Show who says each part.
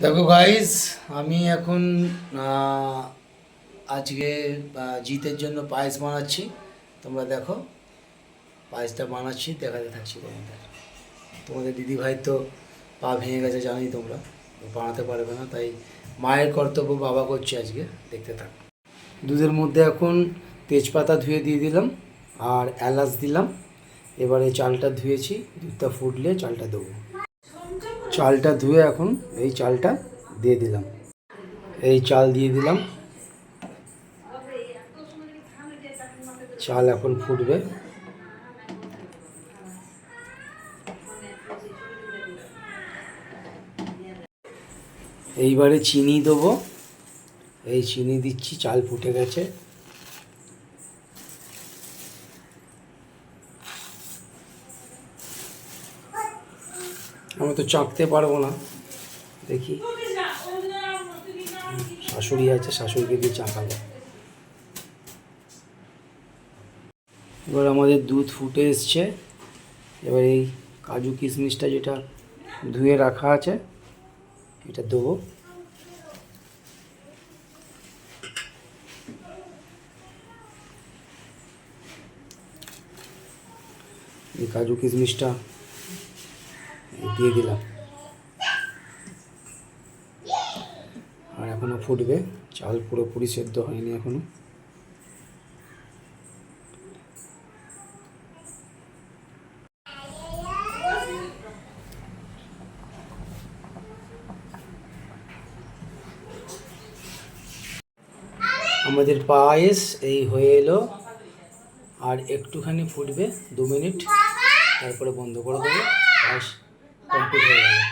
Speaker 1: দেখো গাইস, আমি এখন আজকে জিতের জন্য পায়েস বানাচ্ছি। তোমরা দেখো, পায়েসটা বানাচ্ছি, দেখাতে থাকছি তোমাদের। তোমাদের দিদি ভাই তো পা ভেঙে গেছে, জানোই তোমরা, বানাতে পারবে না, তাই মায়ের কর্তব্য বাবা করছে আজকে। দেখতে থাক। দুধের মধ্যে এখন তেজপাতা ধুয়ে দিয়ে দিলাম আর এলাচ দিলাম। এবারে চালটা ধুয়েছি, দুধটা ফুটলে চালটা দেবো। চালটা ধুয়ে এখন এই চালটা দিয়ে দিলাম, এই চাল দিয়ে দিলাম। চাল এখন ফুটবে। এইবারে চিনি দেবো, এই চিনি দিচ্ছি। চাল ফুটে গেছে। আমি তো চাঁকতে পারবো না, দেখি শাশুড়ি আছে, শাশুড়িকে দিয়ে চাঁকাবো। এবার আমাদের দুধ ফুটে এসছে। এবার এই কাজু কিশমিশটা যেটা ধুয়ে রাখা আছে এটা দেবো। এই কাজু কিশমিশটা দিয়ে দিলাম। আর এখনো ফুটবে, চাল পুরোপুরি সেদ্ধ হয়নি এখনো। আমাদের পায়েস এই হয়ে এলো, আর একটুখানি ফুটবে, 2 মিনিট, তারপরে বন্ধ করে দেবো। পায়েস কমপ্লিট হয়ে গেল।